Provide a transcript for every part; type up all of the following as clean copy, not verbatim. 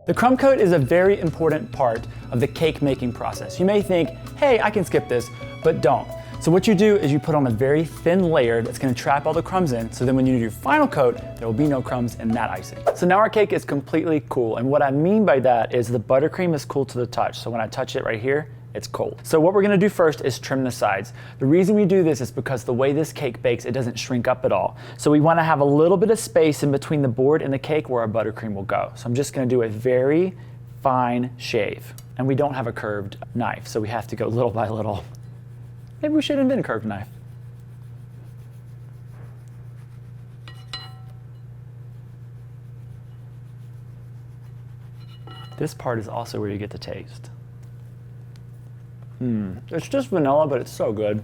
The crumb coat is a very important part of the cake making process. You may think, hey, I can skip this, but don't. So what you do is you put on a very thin layer that's gonna trap all the crumbs in, so then when you do your final coat, there will be no crumbs in that icing. So now our cake is completely cool, and what I mean by that is the buttercream is cool to the touch. So when I touch it right here, it's cold. So what we're gonna do first is trim the sides. The reason we do this is because the way this cake bakes, it doesn't shrink up at all. So we wanna have a little bit of space in between the board and the cake where our buttercream will go. So I'm just gonna do a very fine shave. And we don't have a curved knife, so we have to go little by little. Maybe we should invent a curved knife. This part is also where you get the taste. It's just vanilla, but it's so good.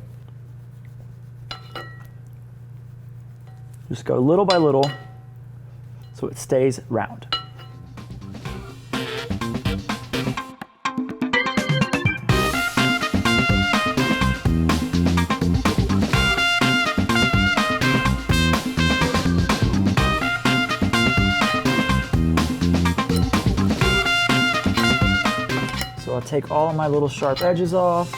Just go little by little so it stays round. So I'll take all of my little sharp edges off.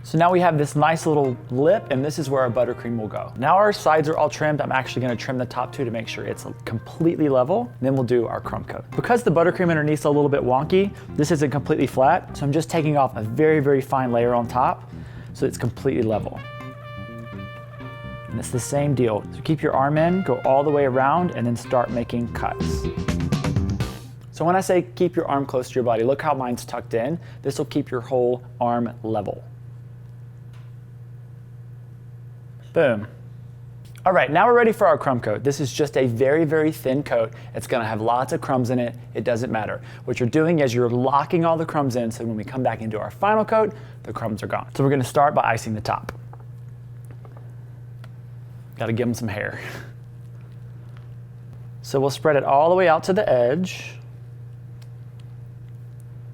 So now we have this nice little lip, and this is where our buttercream will go. Now our sides are all trimmed. I'm actually gonna trim the top two to make sure it's completely level. Then we'll do our crumb coat. Because the buttercream underneath is a little bit wonky, this isn't completely flat, so I'm just taking off a very, very fine layer on top so it's completely level. And it's the same deal. So keep your arm in, go all the way around, and then start making cuts. So when I say keep your arm close to your body, look how mine's tucked in. This will keep your whole arm level. Boom. All right, now we're ready for our crumb coat. This is just a very, very thin coat. It's gonna have lots of crumbs in it. It doesn't matter. What you're doing is you're locking all the crumbs in, so when we come back into our final coat, the crumbs are gone. So we're gonna start by icing the top. Gotta give them some hair. So we'll spread it all the way out to the edge.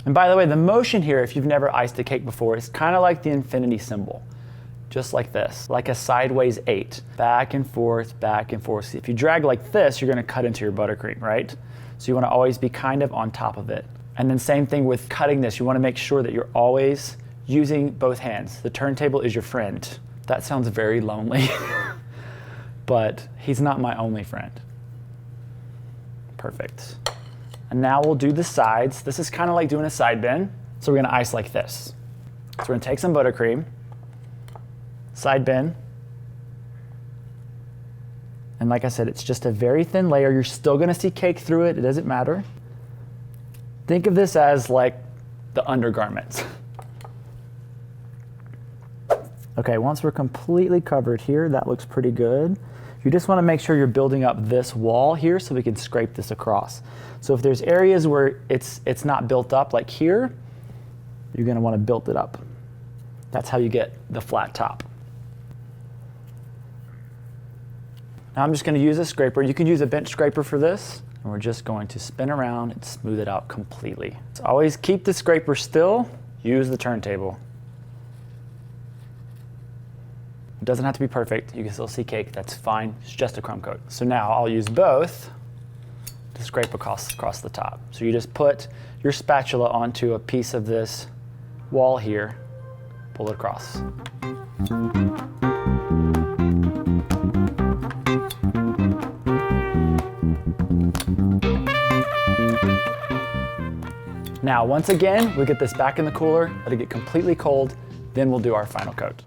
And by the way, the motion here, if you've never iced a cake before, is kind of like the infinity symbol. Just like this, like a sideways 8. Back and forth, back and forth. See, if you drag like this, you're gonna cut into your buttercream, right? So you wanna always be kind of on top of it. And then same thing with cutting this. You wanna make sure that you're always using both hands. The turntable is your friend. That sounds very lonely. But he's not my only friend. Perfect. And now we'll do the sides. This is kind of like doing a side bend. So we're gonna ice like this. So we're gonna take some buttercream, side bend. And like I said, it's just a very thin layer. You're still gonna see cake through it. It doesn't matter. Think of this as like the undergarments. Okay, once we're completely covered here, that looks pretty good. You just wanna make sure you're building up this wall here so we can scrape this across. So if there's areas where it's not built up, like here, you're gonna wanna build it up. That's how you get the flat top. Now I'm just gonna use a scraper. You can use a bench scraper for this, and we're just going to spin around and smooth it out completely. So always keep the scraper still, use the turntable. It doesn't have to be perfect. You can still see cake, that's fine. It's just a crumb coat. So now I'll use both to scrape across the top. So you just put your spatula onto a piece of this wall here, pull it across. Now, once again, we'll get this back in the cooler, let it get completely cold, then we'll do our final coat.